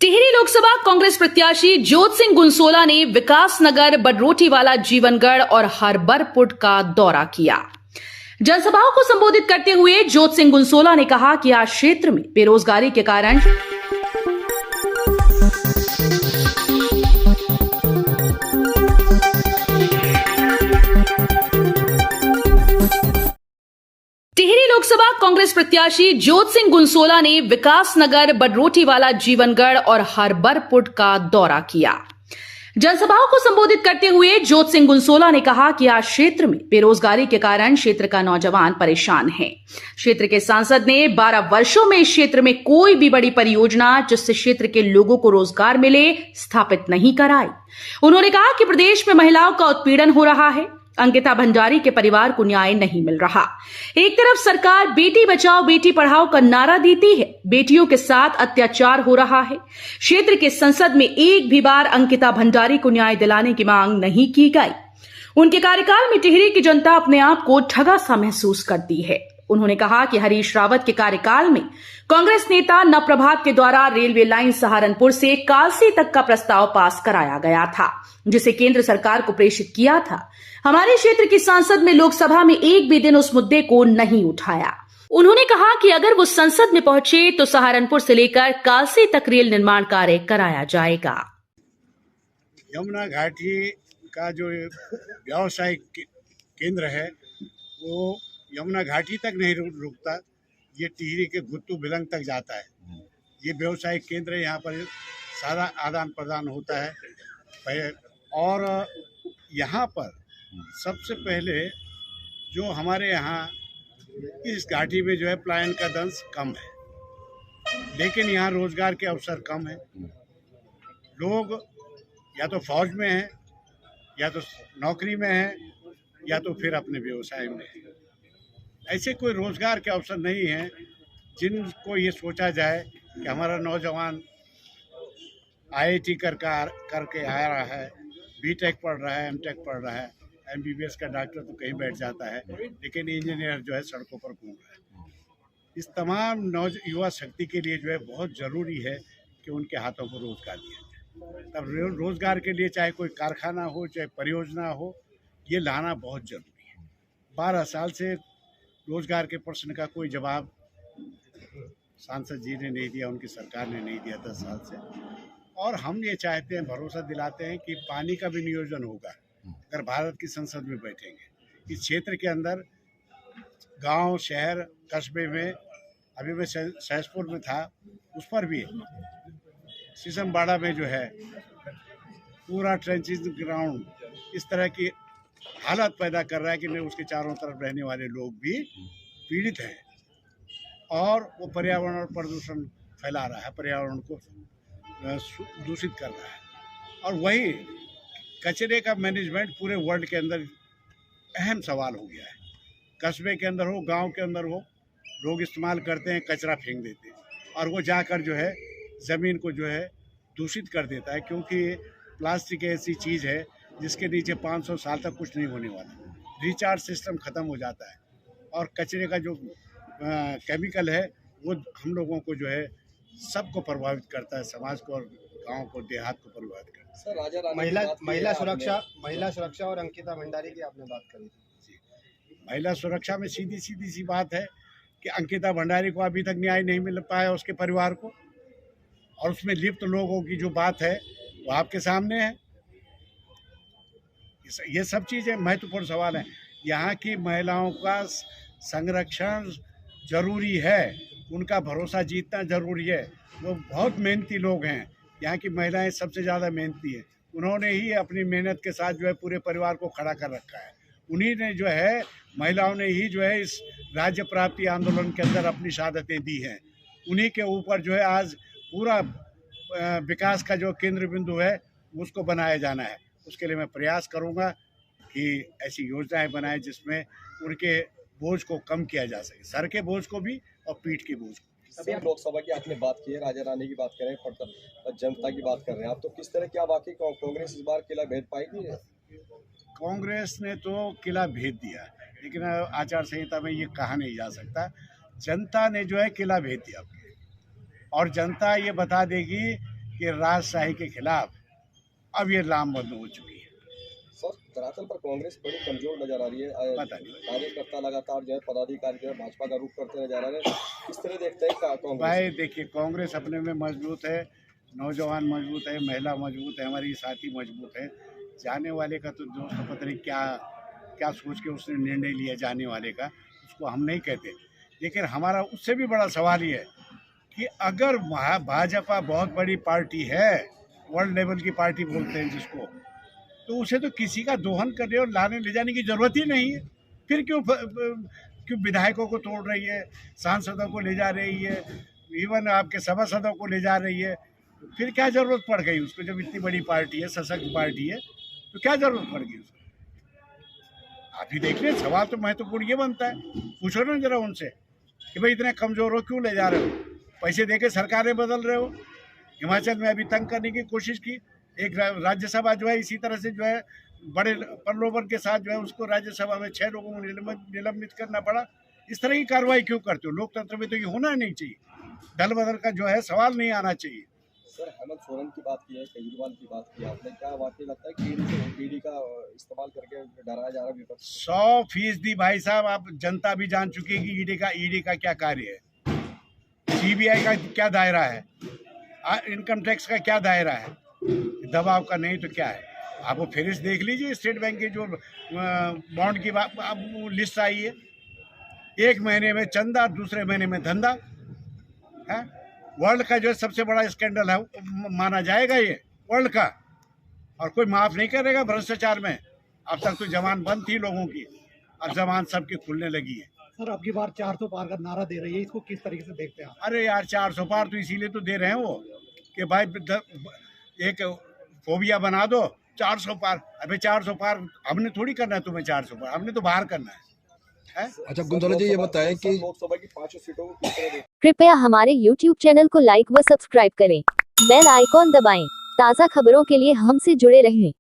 टिहरी लोकसभा कांग्रेस प्रत्याशी ज्योत सिंह गुनसोला ने विकासनगर, बडरोटीवाला, जीवनगढ़ और हरबरपुट का दौरा किया। जनसभाओं को संबोधित करते हुए ज्योत सिंह गुनसोला ने कहा कि आज क्षेत्र में बेरोजगारी के कारण टिहरी लोकसभा कांग्रेस प्रत्याशी ज्योत सिंह गुनसोला ने विकासनगर, बडरोटीवाला, जीवनगढ़ और हरबरपुट का दौरा किया। जनसभाओं को संबोधित करते हुए ज्योत सिंह गुनसोला ने कहा कि आज क्षेत्र में बेरोजगारी के कारण क्षेत्र का नौजवान परेशान है। क्षेत्र के सांसद ने 12 वर्षों में इस क्षेत्र में कोई भी बड़ी परियोजना जिससे क्षेत्र के लोगों को रोजगार मिले स्थापित नहीं कराई। उन्होंने कहा कि प्रदेश में महिलाओं का उत्पीड़न हो रहा है। अंकिता भंडारी के परिवार को न्याय नहीं मिल रहा। एक तरफ सरकार बेटी बचाओ बेटी पढ़ाओ का नारा देती है, बेटियों के साथ अत्याचार हो रहा है। क्षेत्र के संसद में एक भी बार अंकिता भंडारी को न्याय दिलाने की मांग नहीं की गई। उनके कार्यकाल में टिहरी की जनता अपने आप को ठगा सा महसूस करती है। उन्होंने कहा कि हरीश रावत के कार्यकाल में कांग्रेस नेता नवप्रभात के द्वारा रेलवे लाइन सहारनपुर से कालसी तक का प्रस्ताव पास कराया गया था, जिसे केंद्र सरकार को प्रेषित किया था। हमारे क्षेत्र की सांसद में लोकसभा में एक भी दिन उस मुद्दे को नहीं उठाया। उन्होंने कहा कि अगर वो संसद में पहुंचे तो सहारनपुर से लेकर कालसी तक रेल निर्माण कार्य कराया जाएगा। यमुना घाटी का जो व्यावसायिक केंद्र है वो यमुना घाटी तक नहीं रुकता, ये टिहरी के गुत्तू बिलंग तक जाता है। ये व्यवसायिक केंद्र है, यहाँ पर सारा आदान प्रदान होता है। और यहाँ पर सबसे पहले जो हमारे यहाँ इस घाटी में जो है पलायन का दंश कम है, लेकिन यहाँ रोजगार के अवसर कम है। लोग या तो फौज में हैं, या तो नौकरी में हैं, या तो फिर अपने व्यवसाय में हैं। ऐसे कोई रोजगार के अवसर नहीं हैं जिनको ये सोचा जाए कि हमारा नौजवान आईआईटी करके आ रहा है, बीटेक पढ़ रहा है, एमटेक पढ़ रहा है, एमबीबीएस का डॉक्टर तो कहीं बैठ जाता है, लेकिन इंजीनियर जो है सड़कों पर घूम रहा है। इस तमाम युवा शक्ति के लिए जो है बहुत ज़रूरी है कि उनके हाथों को रोजगार दिया जाए। तब रोजगार के लिए चाहे कोई कारखाना हो, चाहे परियोजना हो, ये लाना बहुत ज़रूरी है। 12 साल से रोजगार के प्रश्न का कोई जवाब सांसद जी ने नहीं दिया, उनकी सरकार ने नहीं दिया 10 साल से। और हम ये चाहते हैं, भरोसा दिलाते हैं कि पानी का भी नियोजन होगा अगर भारत की संसद में बैठेंगे। इस क्षेत्र के अंदर गांव, शहर, कस्बे में, अभी मैं सहसपुर में था, उस पर भी शीशमबाड़ा में जो है पूरा ट्रेंचिंग ग्राउंड इस तरह की हालत पैदा कर रहा है कि उसके चारों तरफ रहने वाले लोग भी पीड़ित हैं और वो पर्यावरण और प्रदूषण फैला रहा है, पर्यावरण को दूषित कर रहा है। और वही कचरे का मैनेजमेंट पूरे वर्ल्ड के अंदर अहम सवाल हो गया है। कस्बे के अंदर हो, गांव के अंदर हो, लोग इस्तेमाल करते हैं, कचरा फेंक देते हैं और वो जाकर जो है ज़मीन को जो है दूषित कर देता है, क्योंकि प्लास्टिक ऐसी चीज़ है जिसके नीचे 500 साल तक कुछ नहीं होने वाला। रिचार्ज सिस्टम ख़त्म हो जाता है और कचरे का जो केमिकल है वो हम लोगों को जो है सबको प्रभावित करता है, समाज को और गांव को, देहात को प्रभावित करता है। सर, राजा महिला सुरक्षा और अंकिता भंडारी की आपने बात करी थी। महिला सुरक्षा में सीधी सी बात है कि अंकिता भंडारी को अभी तक न्याय नहीं मिल पाया, उसके परिवार को, और उसमें लिप्त लोगों की जो बात है वो आपके सामने है। ये सब चीज़ें महत्वपूर्ण सवाल हैं। यहाँ की महिलाओं का संरक्षण जरूरी है, उनका भरोसा जीतना जरूरी है। वो बहुत मेहनती लोग हैं, यहाँ की महिलाएं सबसे ज़्यादा मेहनती हैं। उन्होंने ही अपनी मेहनत के साथ जो है पूरे परिवार को खड़ा कर रखा है। उन्हीं ने जो है, महिलाओं ने ही जो है इस राज्य प्राप्ति आंदोलन के अंदर अपनी शहादतें दी हैं। उन्हीं के ऊपर जो है आज पूरा विकास का जो केंद्र बिंदु है उसको बनाया जाना है। उसके लिए मैं प्रयास करूंगा कि ऐसी योजनाएं बनाएं जिसमें उनके बोझ को कम किया जा सके, सर के बोझ को भी और पीठ के बोझ को। अभी लोकसभा की आपने बात की है, राजा रानी की बात करें, जनता की बात कर रहे हैं आप, तो किस तरह क्या वाकई कांग्रेस इस बार किला भेद पाएगी? कांग्रेस ने तो किला भेद दिया, लेकिन आचार संहिता में ये कहा नहीं जा सकता। जनता ने जो है किला भेद दिया और जनता ये बता देगी कि राजशाही के खिलाफ अब ये लामबंद हो चुकी है। सर धरातल पर कांग्रेस बड़ी कमजोर नजर आ रही है। पता नहीं। कार्यकर्ता लगातार जो है पदाधिकारी जो है भाजपा का रुख करते नजर आ रहे हैं। किस तरह देखते हैं कांग्रेस? भाई देखिए, कांग्रेस अपने में मजबूत है, नौजवान मजबूत है, महिला मजबूत है, हमारी साथी मजबूत है। जाने वाले का तो दोस्त पता नहीं क्या क्या सोच के उसने निर्णय लिया जाने वाले का, उसको हम नहीं कहते। लेकिन हमारा उससे भी बड़ा सवाल ये है कि अगर भाजपा बहुत बड़ी पार्टी है, वर्ल्ड लेवल की पार्टी बोलते हैं जिसको, तो उसे तो किसी का दोहन करने और लाने ले जाने की ज़रूरत ही नहीं है। फिर क्यों विधायकों को तोड़ रही है, सांसदों को ले जा रही है, इवन आपके सभासदों को ले जा रही है? फिर क्या ज़रूरत पड़ गई उसको? जब इतनी बड़ी पार्टी है, सशक्त पार्टी है, तो क्या ज़रूरत पड़ गई उसको? आप ही देख लें, सवाल तो महत्वपूर्ण ये बनता है, पूछो ना जरा उनसे कि भाई इतने कमज़ोर हो, क्यों ले जा रहे हो? पैसे दे के सरकारें बदल रहे हो। हिमाचल में अभी तंग करने की कोशिश की, एक राज्यसभा जो है इसी तरह से जो है बड़े प्रलोभन के साथ जो है उसको राज्यसभा में 6 लोगों को निलंबित करना पड़ा। इस तरह की कार्रवाई क्यों करते हो? लोकतंत्र में तो ये होना नहीं चाहिए, दल बदल का जो है सवाल नहीं आना चाहिए। सर हेमंत सोरेन की बात की है, केजरीवाल की बात की आपने, क्या वाकई लगता है कि ईडी का इस्तेमाल करके डराया जा रहा है विपक्ष? 100% भाई साहब, आप जनता भी जान चुकी है कि ईडी का क्या कार्य है, सीबीआई का क्या दायरा है, इनकम टैक्स का क्या दायरा है, दबाव का नहीं तो क्या है? आप वो फहरिस्त देख लीजिए, स्टेट बैंक की जो बॉन्ड की अब लिस्ट आई है, एक महीने में चंदा, दूसरे महीने में धंधा है। वर्ल्ड का जो सबसे बड़ा स्कैंडल है माना जाएगा ये वर्ल्ड का, और कोई माफ़ नहीं करेगा भ्रष्टाचार में। अब तक तो जबान बंद थी लोगों की, अब जबान सबकी खुलने लगी है। सर अब की बार 400 पार का नारा दे रही है, इसको किस तरीके से देखते हैं आप? अरे यार, 400 पार तो इसीलिए तो दे रहे हैं वो कि भाई एक फोबिया बना दो, 400 पार। अबे 400 पार हमने थोड़ी करना है तुम्हें, 400 पार हमने तो बाहर करना है। अच्छा गुंजोला जी, ये बताएं कि लोकसभा की 5 सीटों को किस तरह देखते हैं? कृपया हमारे YouTube चैनल को लाइक व सब्सक्राइब करें। बेल आइकॉन दबाएं। ताज़ा खबरों के लिए हमसे जुड़े रहें।